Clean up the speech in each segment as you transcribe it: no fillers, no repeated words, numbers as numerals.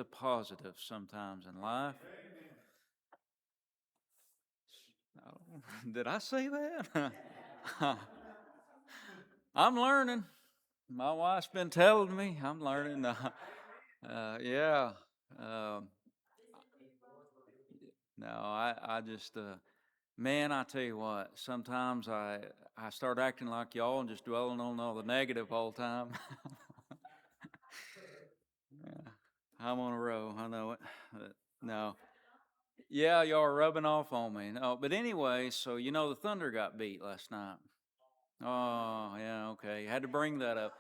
the positive sometimes in life. Did I say that? I'm learning. My wife's been telling me I'm learning. Yeah. Um, no, I just, man, I tell you what, sometimes I start acting like y'all and just dwelling on all the negative all the time. Yeah, I'm on a roll. I know it. But no. Yeah, y'all are rubbing off on me. No, but anyway, so the Thunder got beat last night. Oh, yeah, okay. Had to bring that up.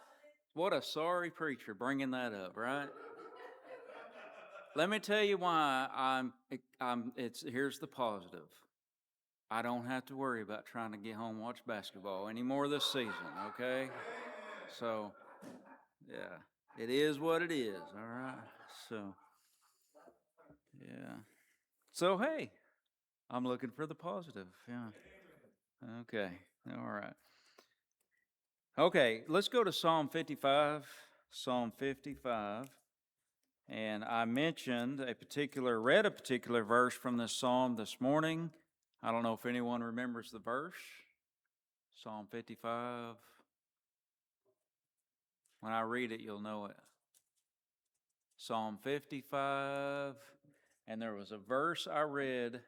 What a sorry preacher bringing that up, right? Let me tell you why it's here's the positive. I don't have to worry about trying to get home and watch basketball anymore this season, okay? So, yeah, it is what it is, all right? So, yeah. So, hey, I'm looking for the positive. Yeah. Okay. All right. Okay, let's go to Psalm 55. Psalm 55. And I read a particular verse from this psalm this morning. I don't know if anyone remembers the verse. Psalm 55. When I read it, you'll know it. Psalm 55. And there was a verse I read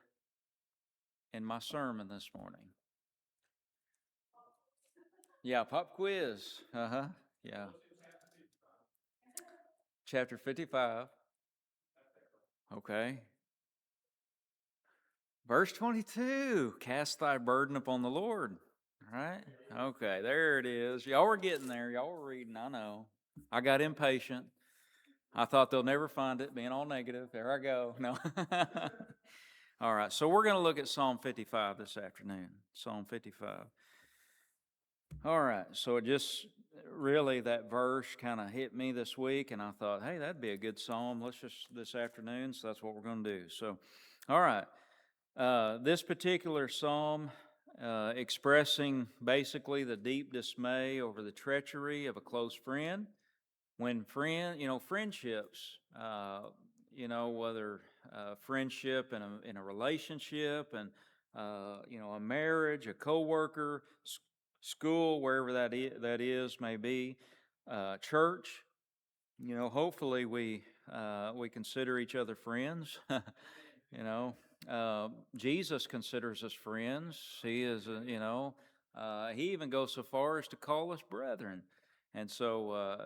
in my sermon this morning. Yeah, pop quiz. Yeah. Chapter 55. Okay. Verse 22, cast thy burden upon the Lord. Right? Okay, there it is. Y'all were getting there. Y'all were reading. I know. I got impatient. I thought they'll never find it, being all negative. There I go. No. All right, so we're going to look at Psalm 55 this afternoon. Psalm 55. All right, so it just really that verse kind of hit me this week, and I thought, hey, that'd be a good psalm. Let's just this afternoon, so that's what we're going to do. So, all right. This particular psalm expressing basically the deep dismay over the treachery of a close friend. When friendships, whether friendship in a relationship and a marriage, a coworker, school, wherever that is may be, church. Hopefully we consider each other friends. You know, Jesus considers us friends. He is, he even goes so far as to call us brethren. And so,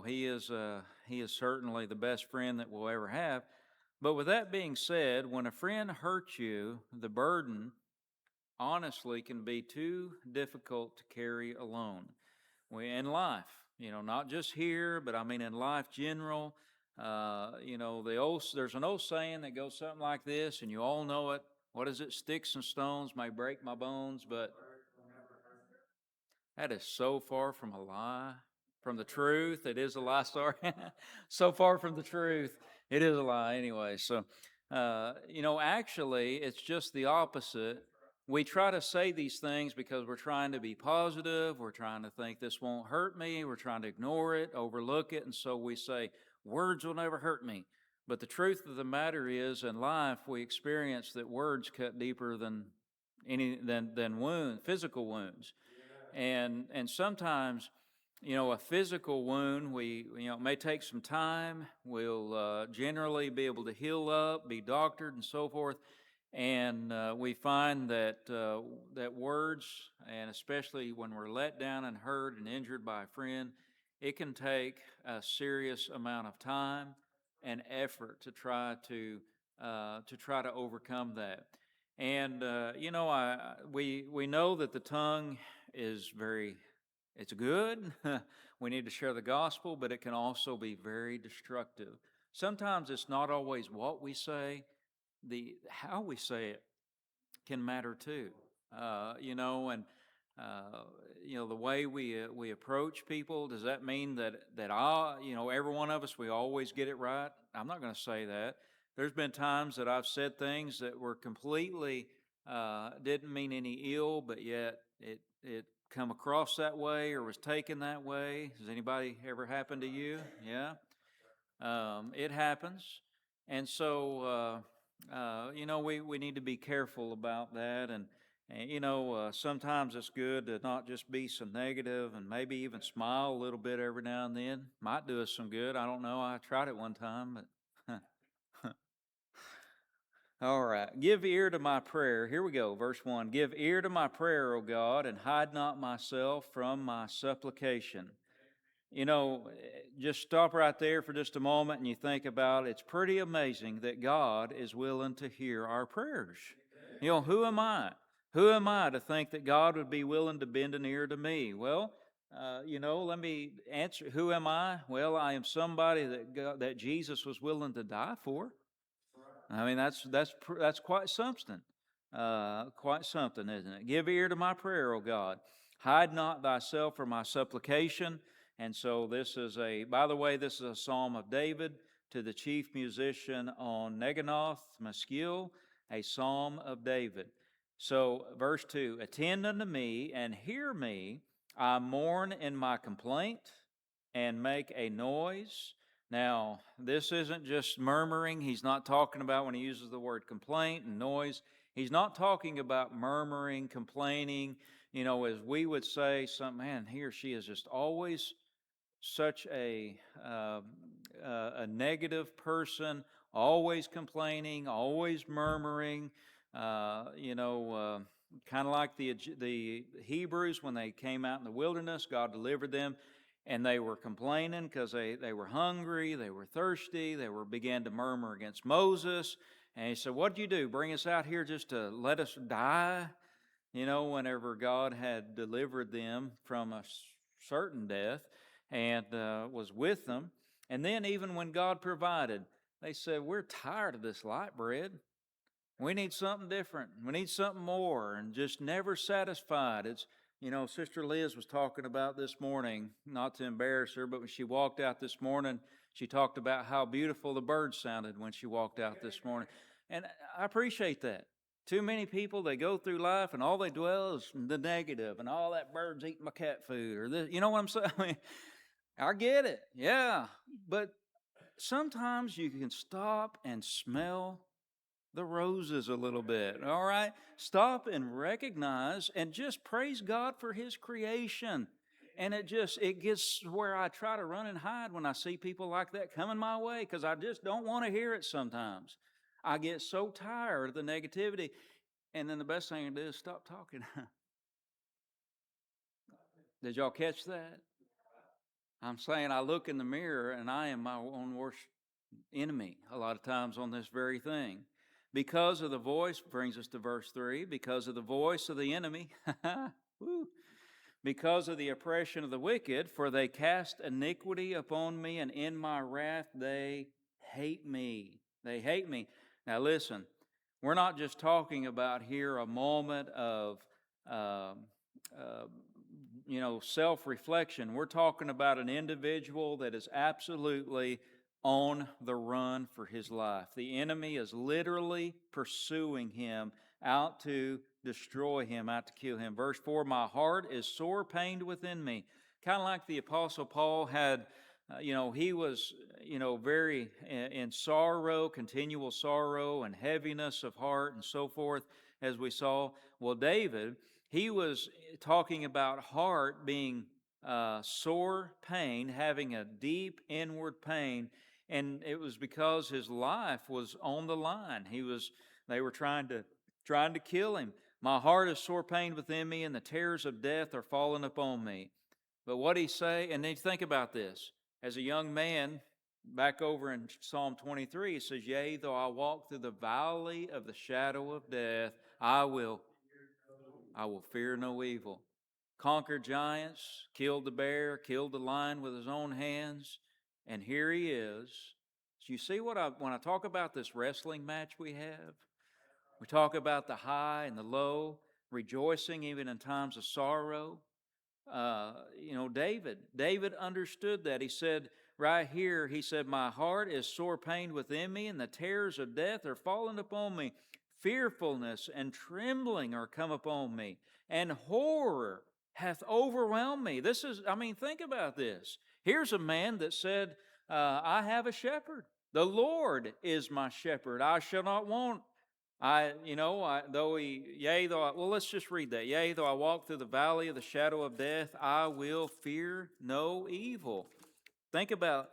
he is certainly the best friend that we'll ever have. But with that being said, when a friend hurts you, the burden honestly can be too difficult to carry alone. In life, not just here, but I mean in life general. There's an old saying that goes something like this, and you all know it. What is it? Sticks and stones may break my bones, but that is so far from a lie, from the truth. It is a lie. Sorry, so far from the truth. It is a lie anyway. So, actually, it's just the opposite. We try to say these things because we're trying to be positive. We're trying to think this won't hurt me. We're trying to ignore it, overlook it. And so we say, words will never hurt me. But the truth of the matter is, in life, we experience that words cut deeper than physical wounds. And sometimes, a physical wound, it may take some time. We'll generally be able to heal up, be doctored, and so forth. And we find that words, and especially when we're let down and hurt and injured by a friend, it can take a serious amount of time and effort to try to overcome that. And we know that the tongue is it's good. We need to share the gospel, but it can also be very destructive. Sometimes it's not always what we say, the how we say it can matter too. The way we approach people. Does that mean that every one of us, we always get it right? I'm not going to say that. There's been times that I've said things that were completely didn't mean any ill, but yet it come across that way or was taken that way. Has anybody ever happened to you? Yeah. It happens. And so, we need to be careful about that. And sometimes it's good to not just be so negative and maybe even smile a little bit every now and then. Might do us some good. I don't know. I tried it one time, but all right. Give ear to my prayer. Here we go. Verse 1. Give ear to my prayer, O God, and hide not myself from my supplication. Just stop right there for just a moment and you think about it's pretty amazing that God is willing to hear our prayers. Who am I? Who am I to think that God would be willing to bend an ear to me? Well, let me answer. Who am I? Well, I am somebody that Jesus was willing to die for. I mean, that's quite something. Quite something, isn't it? Give ear to my prayer, O God. Hide not thyself from my supplication. And so by the way, this is a psalm of David to the chief musician on Neganoth, Maskil, a psalm of David. So, verse 2, attend unto me and hear me. I mourn in my complaint and make a noise. Now, this isn't just murmuring. He's not talking about when he uses the word complaint and noise. He's not talking about murmuring, complaining, as we would say, man, he or she is just always such a negative person, always complaining, always murmuring, kind of like the Hebrews when they came out in the wilderness, God delivered them. And they were complaining because they were hungry, they were thirsty, began to murmur against Moses. And he said, what'd you do? Bring us out here just to let us die? Whenever God had delivered them from a certain death and was with them. And then even when God provided, they said, we're tired of this light bread. We need something different. We need something more, and just never satisfied. Sister Liz was talking about this morning, not to embarrass her, but when she walked out this morning, she talked about how beautiful the birds sounded when she walked out this morning. And I appreciate that. Too many people, they go through life and all they dwell is the negative and all that bird's eating my cat food or this. You know what I'm saying? I mean, I get it. Yeah. But sometimes you can stop and smell the roses a little bit, all right? Stop and recognize and just praise God for His creation. And it gets where I try to run and hide when I see people like that coming my way because I just don't want to hear it sometimes. I get so tired of the negativity. And then the best thing to do is stop talking. Did y'all catch that? I'm saying I look in the mirror and I am my own worst enemy a lot of times on this very thing. Because of the voice, brings us to verse 3, because of the voice of the enemy, because of the oppression of the wicked, for they cast iniquity upon me, and in my wrath they hate me. They hate me. Now listen, we're not just talking about here a moment of, self-reflection. We're talking about an individual that is absolutely on the run for his life. The enemy is literally pursuing him out to destroy him, out to kill him. Verse 4, my heart is sore pained within me. Kind of like the Apostle Paul had, he was, very in sorrow, continual sorrow and heaviness of heart and so forth, as we saw. Well, David, he was talking about heart being sore pain, having a deep inward pain. And it was because his life was on the line. They were trying to kill him. My heart is sore pained within me, and the terrors of death are fallen upon me. But what he say? And then think about this. As a young man, back over in Psalm 23, it says, yea, though I walk through the valley of the shadow of death, I will fear no evil. Conquered giants, killed the bear, killed the lion with his own hands. And here he is. So you see when I talk about this wrestling match we have, we talk about the high and the low, rejoicing even in times of sorrow. David understood that. He said right here, he said, my heart is sore pained within me, and the terrors of death are fallen upon me. Fearfulness and trembling are come upon me, and horror hath overwhelmed me. Think about this. Here's a man that said, I have a shepherd. The Lord is my shepherd. I shall not want. Well, let's just read that. Yea, though I walk through the valley of the shadow of death, I will fear no evil. Think about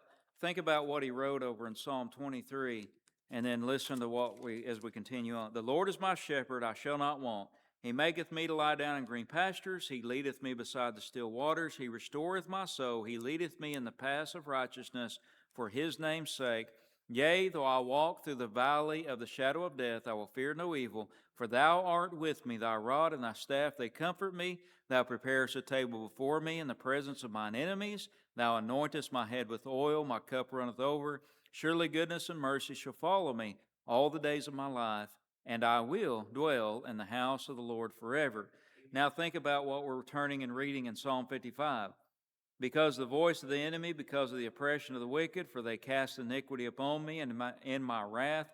what he wrote over in Psalm 23, and then listen to as we continue on. The Lord is my shepherd, I shall not want. He maketh me to lie down in green pastures. He leadeth me beside the still waters. He restoreth my soul. He leadeth me in the paths of righteousness for his name's sake. Yea, though I walk through the valley of the shadow of death, I will fear no evil, for thou art with me, thy rod and thy staff, they comfort me. Thou preparest a table before me in the presence of mine enemies. Thou anointest my head with oil, my cup runneth over. Surely goodness and mercy shall follow me all the days of my life, and I will dwell in the house of the Lord forever. Now think about what we're turning and reading in Psalm 55. Because of the voice of the enemy, because of the oppression of the wicked, for they cast iniquity upon me, and in wrath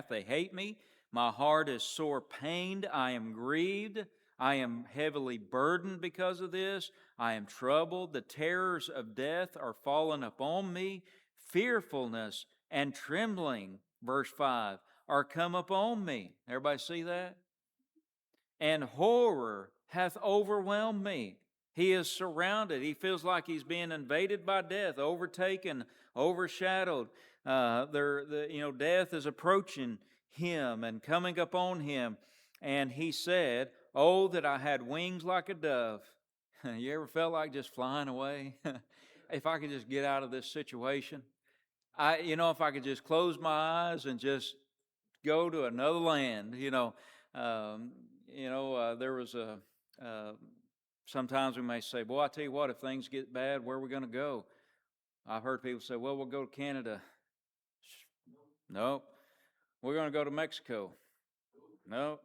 they hate me. My heart is sore pained, I am grieved, I am heavily burdened because of this. I am troubled, the terrors of death are fallen upon me. Fearfulness and trembling, verse 5, are come upon me. Everybody see that? And horror hath overwhelmed me. He is surrounded. He feels like he's being invaded by death, overtaken, overshadowed. Death is approaching him and coming upon him. And he said, "Oh, that I had wings like a dove." You ever felt like just flying away? If I could just get out of this situation. If I could just close my eyes and just go to another land. There was sometimes we may say, "Boy, I tell you what, if things get bad, where are we going to go?" I've heard people say, "Well, we'll go to Canada." No, we're going to go to Mexico. No,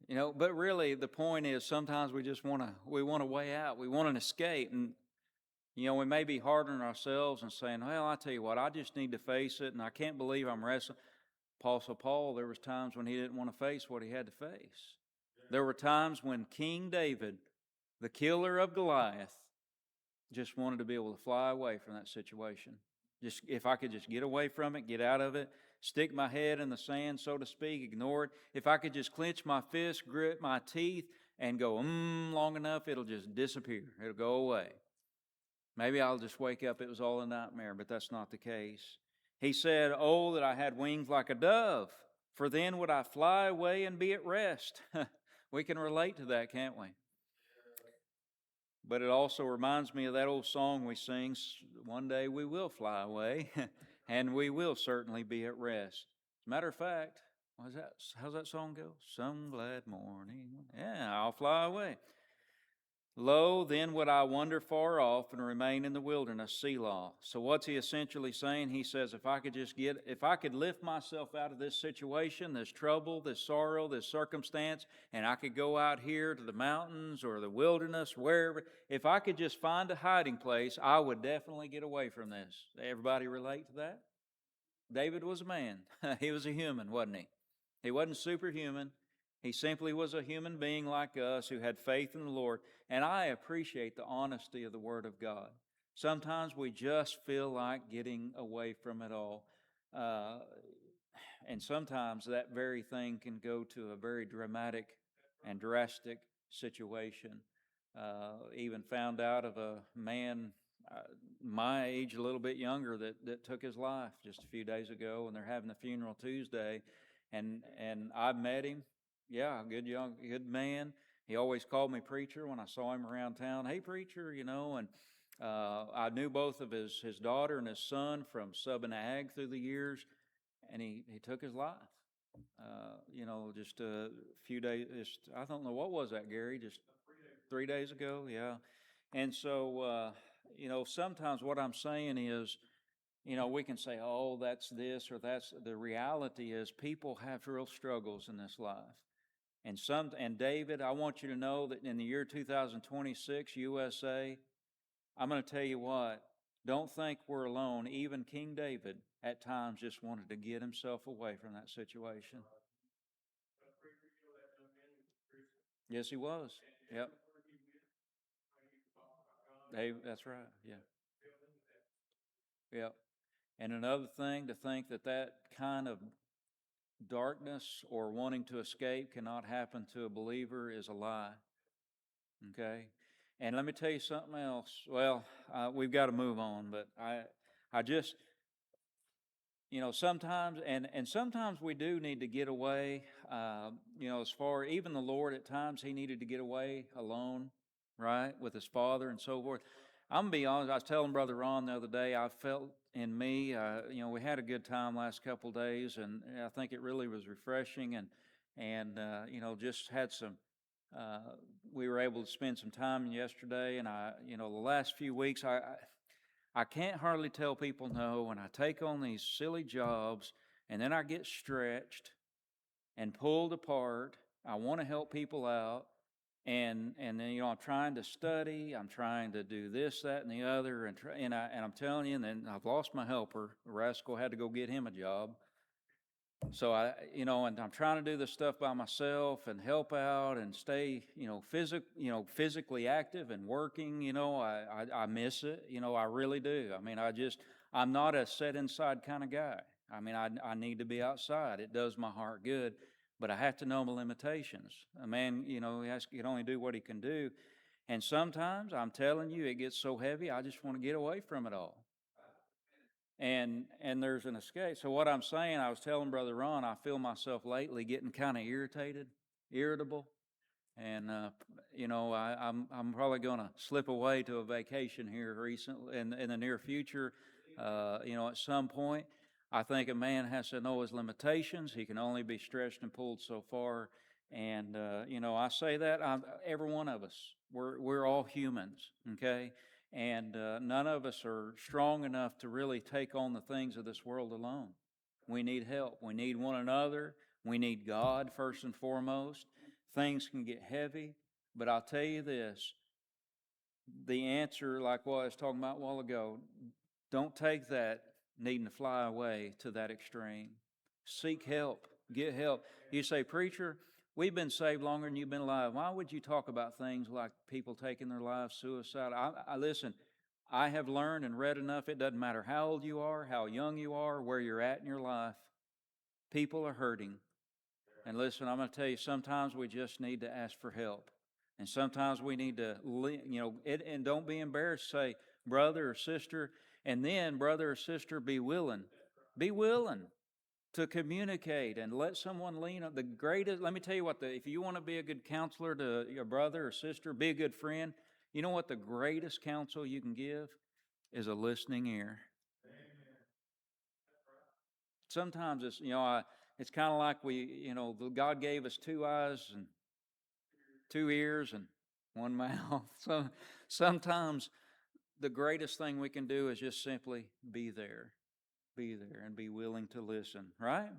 but really the point is sometimes we just want a way out. We want an escape, and we may be hard on ourselves and saying, "Well, I tell you what, I just need to face it, and I can't believe I'm wrestling." Apostle Paul, there was times when he didn't want to face what he had to face. There were times when King David, the killer of Goliath, just wanted to be able to fly away from that situation. Just if I could just get away from it, get out of it, stick my head in the sand, so to speak, ignore it. If I could just clench my fist, grit my teeth, and go long enough, it'll just disappear. It'll go away. Maybe I'll just wake up, it was all a nightmare, but that's not the case. He said, "Oh, that I had wings like a dove, for then would I fly away and be at rest." We can relate to that, can't we? But it also reminds me of that old song we sing, "One day we will fly away, and we will certainly be at rest." As a matter of fact, how's that song go? "Some glad morning, yeah, I'll fly away. Lo, then would I wander far off and remain in the wilderness, Selah." So what's he essentially saying? He says, if I could lift myself out of this situation, this trouble, this sorrow, this circumstance, and I could go out here to the mountains or the wilderness, wherever, if I could just find a hiding place, I would definitely get away from this. Everybody relate to that? David was a man. He was a human, wasn't he? He wasn't superhuman. He simply was a human being like us who had faith in the Lord. And I appreciate the honesty of the Word of God. Sometimes we just feel like getting away from it all. And sometimes that very thing can go to a very dramatic and drastic situation. Even found out of a man my age, a little bit younger, that took his life just a few days ago, and they're having the funeral Tuesday. And I met him. Yeah, good man. He always called me preacher when I saw him around town. "Hey, preacher," and I knew both of his daughter and his son from sub and ag through the years, and he took his life. Just a few days. I don't know, what was that, Gary? Just 3 days ago, yeah. And so, sometimes what I'm saying is, we can say, "Oh, that's this or that's." The reality is, people have real struggles in this life. And David, I want you to know that in the year 2026, USA, I'm going to tell you what, don't think we're alone. Even King David at times just wanted to get himself away from that situation. Yes, he was. Yep. That's right. Yeah. Yep. And another thing, to think that that kind of darkness or wanting to escape cannot happen to a believer is a lie. Okay? And let me tell you something else. Well, we've got to move on, but I just, sometimes, and sometimes we do need to get away. As far, even the Lord at times, He needed to get away alone, right, with His Father and so forth. I'm gonna be honest. I was telling Brother Ron the other day, I felt in me, we had a good time last couple of days, and I think it really was refreshing, and just had some. We were able to spend some time yesterday, and the last few weeks, I can't hardly tell people no when I take on these silly jobs and then I get stretched and pulled apart. I want to help people out. And then I'm trying to study, I'm trying to do this, that, and the other, and I'm telling you, and then I've lost my helper. The rascal had to go get him a job. So and I'm trying to do this stuff by myself and help out and stay, physically active and working. I miss it. I really do. I mean, I'm not a set inside kind of guy. I mean, I need to be outside. It does my heart good, but I have to know my limitations. A man, he can only do what he can do. And sometimes I'm telling you, it gets so heavy, I just want to get away from it all. And there's an escape. So what I'm saying, I was telling Brother Ron, I feel myself lately getting kind of irritable, and I'm probably going to slip away to a vacation here recently in the near future. At some point, I think a man has to know his limitations. He can only be stretched and pulled so far. And I say that every one of us, we're all humans, okay? And none of us are strong enough to really take on the things of this world alone. We need help. We need one another. We need God first and foremost. Things can get heavy, but I'll tell you this, the answer, like what I was talking about a while ago, don't take that needing to fly away to that extreme. Seek help. Get help. You say, preacher, we've been saved longer than you've been alive. Why would you talk about things like people taking their lives, suicide? I listen, I have learned and read enough. It doesn't matter how old you are, how young you are, where you're at in your life. People are hurting. And listen, I'm going to tell you, sometimes we just need to ask for help. And sometimes we need to, and don't be embarrassed. Say, brother or sister, and then, brother or sister, be willing. Be willing to communicate and let someone lean on the greatest. Let me tell you what, if you want to be a good counselor to your brother or sister, be a good friend, you know what the greatest counsel you can give is a listening ear. Sometimes it's, it's kind of like God gave us 2 eyes and 2 ears and 1 mouth. So sometimes the greatest thing we can do is just simply be there and be willing to listen, right?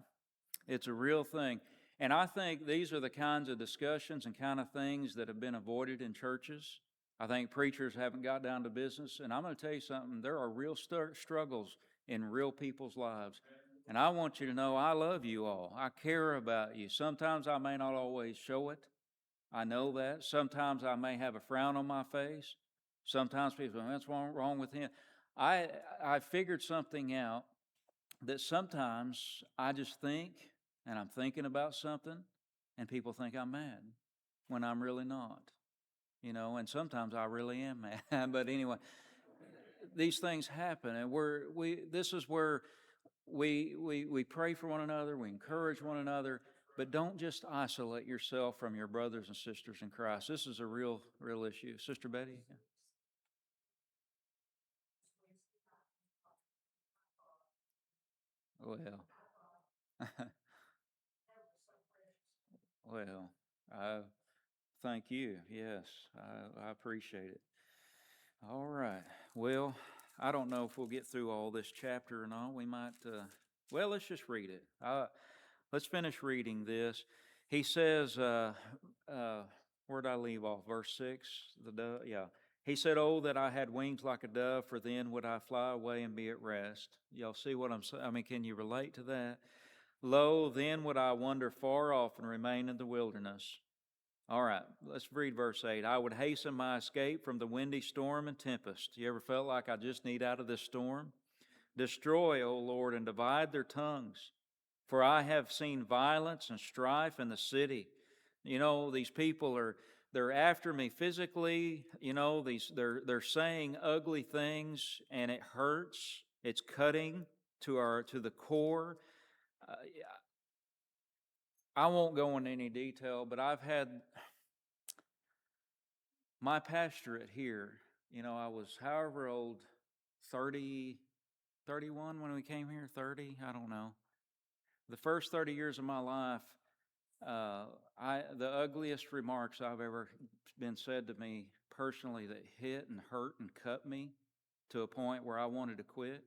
It's a real thing. And I think these are the kinds of discussions and kind of things that have been avoided in churches. I think preachers haven't got down to business. And I'm going to tell you something, there are real struggles in real people's lives. And I want you to know I love you all. I care about you. Sometimes I may not always show it. I know that. Sometimes I may have a frown on my face. Sometimes people say, what's wrong with him? I figured something out that sometimes I just think, and I'm thinking about something, and people think I'm mad when I'm really not. And sometimes I really am mad. But anyway, these things happen, and this is where we pray for one another, we encourage one another, but don't just isolate yourself from your brothers and sisters in Christ. This is a real issue. Sister Betty? Well, well, thank you. Yes, I appreciate it. All right. Well, I don't know if we'll get through all this chapter or not. We might, let's just read it. Let's finish reading this. He says, where did I leave off? Verse 6? The dove, yeah. He said, oh, that I had wings like a dove, for then would I fly away and be at rest. Y'all see what I'm saying? I mean, can you relate to that? Lo, then would I wander far off and remain in the wilderness. All right, let's read verse 8. I would hasten my escape from the windy storm and tempest. You ever felt like I just need out of this storm? Destroy, O Lord, and divide their tongues. For I have seen violence and strife in the city. You know, these people they're after me physically. You know, they're saying ugly things, and it hurts. It's cutting to the core. Uh, I won't go into any detail, but I've had my pastorate here. You know, I was however old, 30, 31 when we came here, 30, I don't know. The first 30 years of my life, the ugliest remarks I've ever been said to me personally that hit and hurt and cut me to a point where I wanted to quit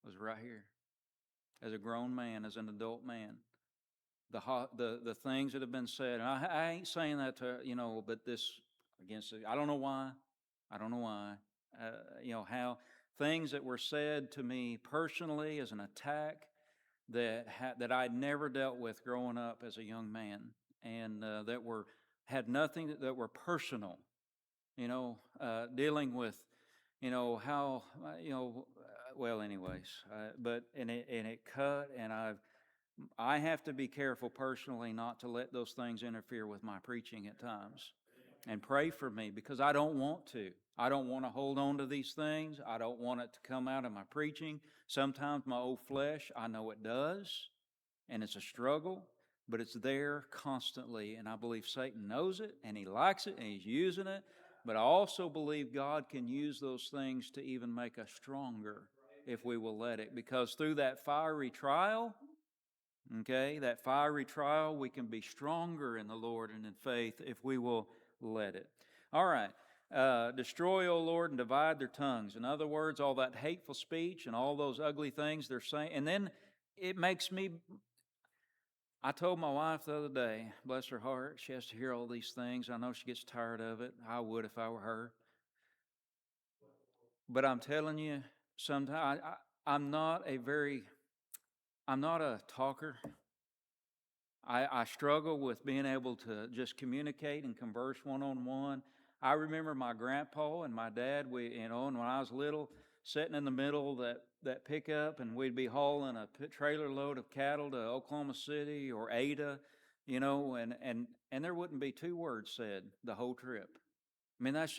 was right here. As a grown man, as an adult man, the things that have been said, and I ain't saying that to but this against I don't know why, I don't know why, how things that were said to me personally as an attack that I'd never dealt with growing up as a young man, and that had nothing that were personal. Dealing with, how well, anyways. But and it cut, and I have to be careful personally not to let those things interfere with my preaching at times. And pray for me, because I don't want to. I don't want to hold on to these things. I don't want it to come out of my preaching. Sometimes my old flesh, I know it does, and it's a struggle, but it's there constantly. And I believe Satan knows it, and he likes it, and he's using it. But I also believe God can use those things to even make us stronger if we will let it. Because through that fiery trial, that fiery trial, we can be stronger in the Lord and in faith if we will let it. All right. Destroy, O Lord, and divide their tongues. In other words, all that hateful speech and all those ugly things they're saying. And then it makes me, I told my wife the other day, bless her heart, she has to hear all these things. I know she gets tired of it. I would if I were her. But I'm telling you, sometimes I'm not a talker. I struggle with being able to just communicate and converse one-on-one. I remember my grandpa and my dad, and when I was little, sitting in the middle of that pickup, and we'd be hauling a trailer load of cattle to Oklahoma City or Ada, and there wouldn't be two words said the whole trip. I mean, that's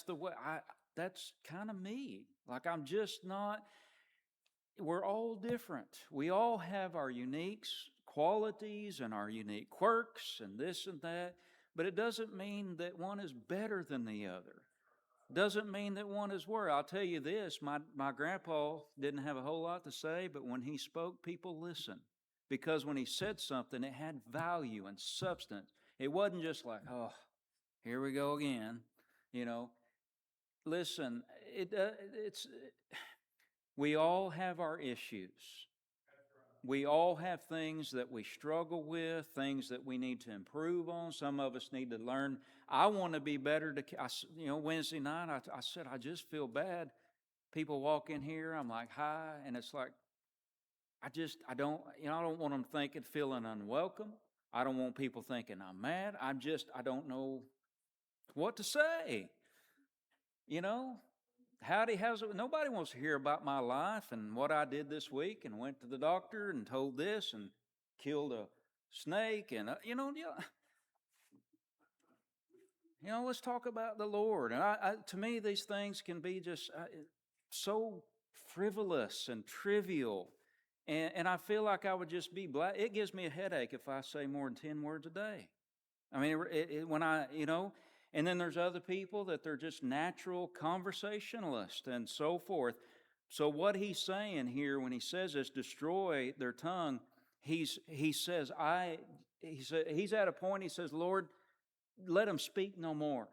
the way that's kind of me. Like, I'm just not. We're all different. We all have our unique qualities and our unique quirks and this and that, but it doesn't mean that one is better than the other. Doesn't mean that one is worse. I'll tell you this, my grandpa didn't have a whole lot to say, but when he spoke, people listened. Because when he said something, it had value and substance. It wasn't just like, oh, here we go again. Listen, we all have our issues. We all have things that we struggle with, things that we need to improve on. Some of us need to learn. I want to be better. Wednesday night, I said, I just feel bad. People walk in here, I'm like, hi, and it's like, I don't want them feeling unwelcome. I don't want people thinking I'm mad. I don't know what to say. How's it? Nobody wants to hear about my life and what I did this week and went to the doctor and told this and killed a snake and let's talk about the Lord. And to me, these things can be just so frivolous and trivial, and I feel like I would just be black. It gives me a headache if I say more than 10 words a day. I mean, when and then there's other people that they're just natural conversationalists and so forth. So what he's saying here when he says this, destroy their tongue, he's at a point, he says, Lord, let them speak no more,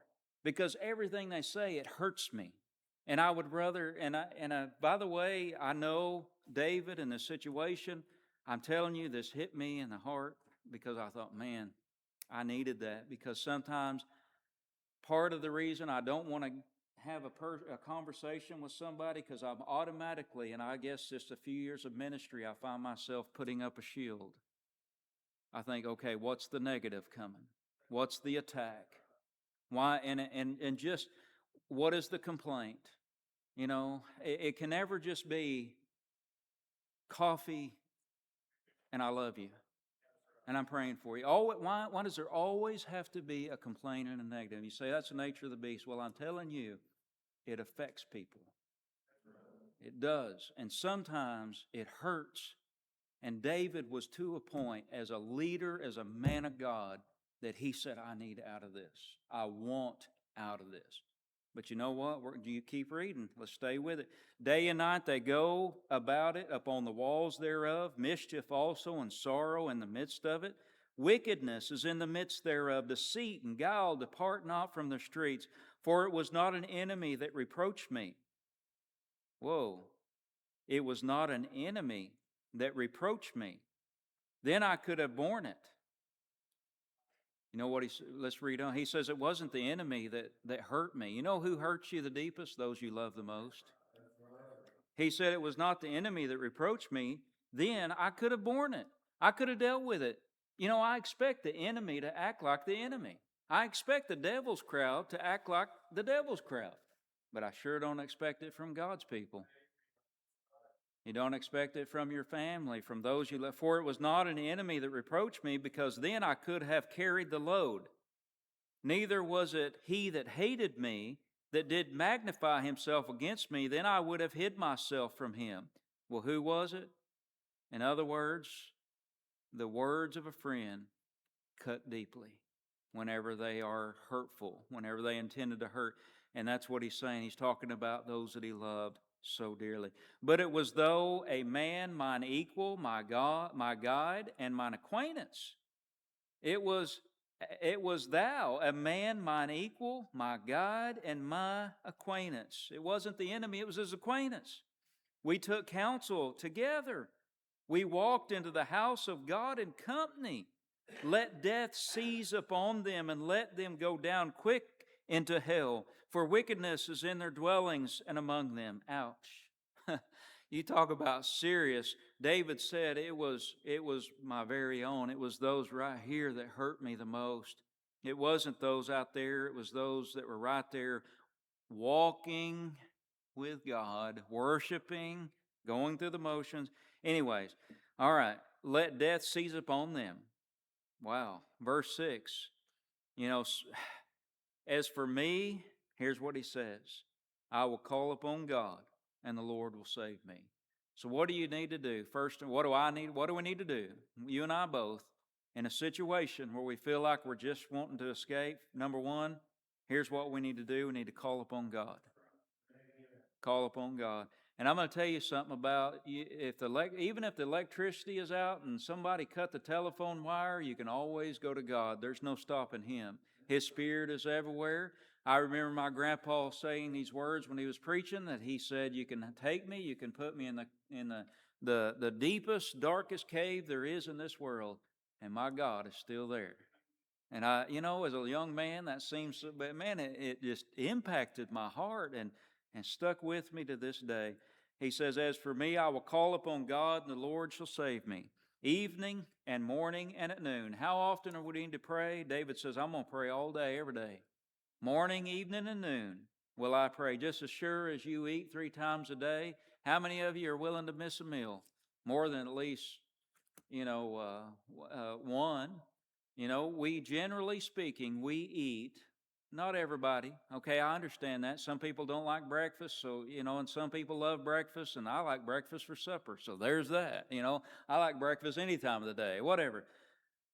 because everything they say, it hurts me. And I would rather, by the way, I know David in this situation, I'm telling you, this hit me in the heart, because I thought, man, I needed that, because sometimes part of the reason I don't want to have a conversation with somebody, because I'm automatically, and I guess just a few years of ministry, I find myself putting up a shield. I think, okay, what's the negative coming? What's the attack? Why? And just what is the complaint? It can never just be coffee and I love you and I'm praying for you. Why does there always have to be a complaint and a negative? You say that's the nature of the beast. Well, I'm telling you, it affects people. It does. And sometimes it hurts. And David was to a point as a leader, as a man of God, that he said, I need out of this. I want out of this. But you know what? You keep reading. Let's stay with it. Day and night they go about it upon the walls thereof, mischief also and sorrow in the midst of it. Wickedness is in the midst thereof, deceit and guile depart not from the streets, for it was not an enemy that reproached me. Whoa. It was not an enemy that reproached me. Then I could have borne it. You know what let's read on. He says it wasn't the enemy that hurt me. You know who hurts you the deepest? Those you love the most. He said it was not the enemy that reproached me. Then I could have borne it. I could have dealt with it. I expect the enemy to act like the enemy. I expect the devil's crowd to act like the devil's crowd. But I sure don't expect it from God's people. You don't expect it from your family, from those you love. For it was not an enemy that reproached me, because then I could have carried the load. Neither was it he that hated me that did magnify himself against me, then I would have hid myself from him. Well, who was it? In other words, the words of a friend cut deeply whenever they are hurtful, whenever they intended to hurt. And that's what he's saying. He's talking about those that he loved so dearly. But it was though a man mine equal, my God, my guide, and mine acquaintance. It was thou, a man mine equal, my guide, and my acquaintance. It wasn't the enemy, it was his acquaintance. We took counsel together. We walked into the house of God in company. Let death seize upon them, and let them go down quick into hell, for wickedness is in their dwellings and among them. Ouch. You talk about serious. David said it was my very own. It was those right here that hurt me the most. It wasn't those out there. It was those that were right there walking with God, worshiping, going through the motions. Anyways, all right. Let death seize upon them. Wow. Verse 6. As for me, here's what he says. I will call upon God, and the Lord will save me. So what do you need to do? First, what do we need to do? You and I both, in a situation where we feel like we're just wanting to escape. Number one, here's what we need to do. We need to call upon God. Call upon God. And I'm going to tell you something about, even if the electricity is out and somebody cut the telephone wire, you can always go to God. There's no stopping Him. His Spirit is everywhere. I remember my grandpa saying these words when he was preaching, that he said, you can take me, you can put me in the deepest, darkest cave there is in this world, and my God is still there. And as a young man, that seems, but man, it just impacted my heart and stuck with me to this day. He says, as for me, I will call upon God, and the Lord shall save me. Evening and morning and at noon. How often are we need to pray? David says, I'm going to pray all day, every day. Morning, evening, and noon will I pray. Just as sure as you eat 3 times a day, how many of you are willing to miss a meal? More than at least, one. We generally speaking, we eat. Not everybody. Okay, I understand that. Some people don't like breakfast, so, and some people love breakfast, and I like breakfast for supper. So there's that. I like breakfast any time of the day, whatever.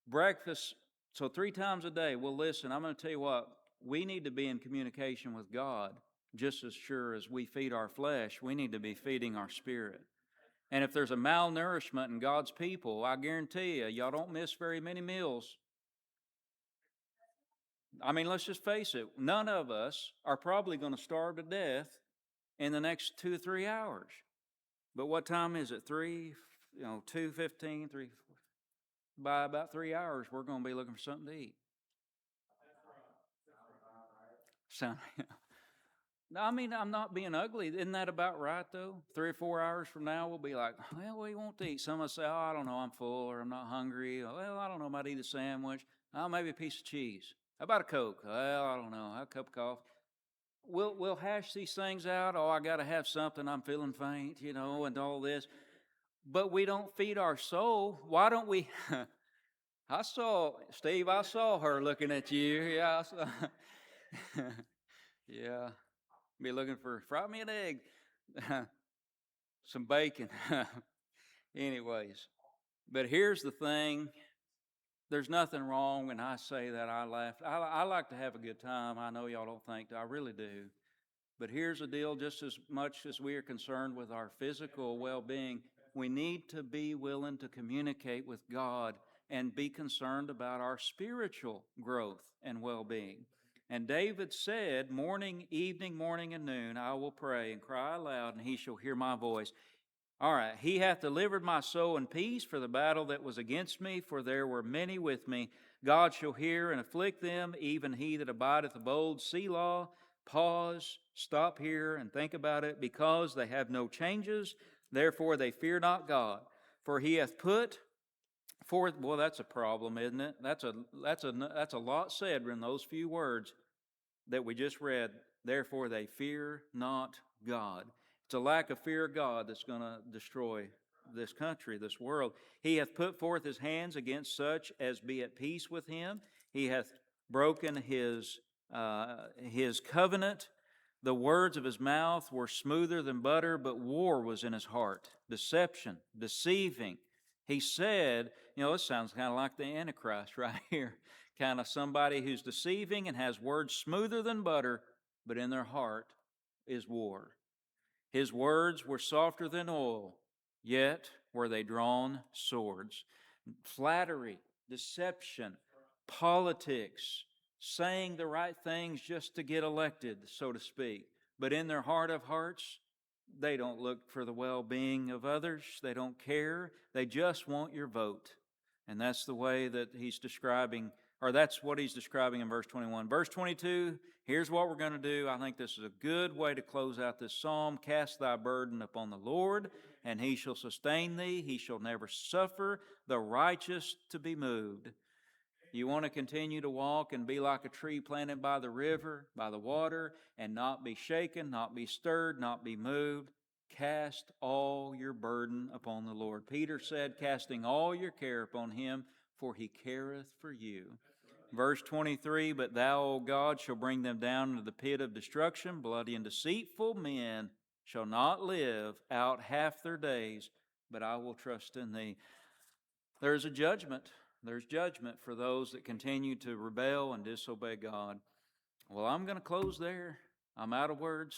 Breakfast, so 3 times a day. Well, listen, I'm going to tell you what, we need to be in communication with God just as sure as we feed our flesh. We need to be feeding our spirit. And if there's a malnourishment in God's people, I guarantee you, y'all don't miss very many meals. I mean, let's just face it. None of us are probably going to starve to death in the next 2 or 3 hours. But what time is it? 2:15, 3. By about 3 hours, we're going to be looking for something to eat. I mean, I'm not being ugly. Isn't that about right, though? 3 or 4 hours from now, we'll be like, well, we want to eat. Some of us say, oh, I don't know, I'm full, or I'm not hungry. Well, I don't know, I might eat a sandwich. Oh, maybe a piece of cheese. How about a Coke? Well, I don't know. A cup of coffee. we'll hash these things out. Oh, I got to have something. I'm feeling faint, and all this. But we don't feed our soul. Why don't we? I saw Steve. I saw her looking at you. Yeah, yeah. Be looking for fry me an egg, some bacon. Anyways, but here's the thing. There's nothing wrong when I say that I laugh. I like to have a good time. I know y'all don't think I really do. But here's the deal, just as much as we are concerned with our physical well-being, we need to be willing to communicate with God and be concerned about our spiritual growth and well-being. And David said, morning, evening, morning, and noon, I will pray and cry aloud, and he shall hear my voice. All right, he hath delivered my soul in peace for the battle that was against me, for there were many with me. God shall hear and afflict them, even he that abideth of old. Selah, pause, stop here and think about it. Because they have no changes, therefore they fear not God. For he hath put forth, well, that's a problem, isn't it? That's a lot said in those few words that we just read. Therefore they fear not God. It's a lack of fear of God that's going to destroy this country, this world. He hath put forth his hands against such as be at peace with him. He hath broken his covenant. The words of his mouth were smoother than butter, but war was in his heart. Deception, deceiving. He said, this sounds kind of like the Antichrist right here. Kind of somebody who's deceiving and has words smoother than butter, but in their heart is war. His words were softer than oil, yet were they drawn swords. Flattery, deception, politics, saying the right things just to get elected, so to speak. But in their heart of hearts, they don't look for the well-being of others. They don't care. They just want your vote. And that's the way that he's describing, or that's what he's describing in verse 21. Verse 22, here's what we're going to do. I think this is a good way to close out this psalm. Cast thy burden upon the Lord, and he shall sustain thee. He shall never suffer the righteous to be moved. You want to continue to walk and be like a tree planted by the river, by the water, and not be shaken, not be stirred, not be moved. Cast all your burden upon the Lord. Peter said, casting all your care upon him, for he careth for you. Verse 23, but thou, O God, shall bring them down into the pit of destruction. Bloody and deceitful men shall not live out half their days, but I will trust in thee. There's a judgment. There's judgment for those that continue to rebel and disobey God. Well, I'm going to close there. I'm out of words.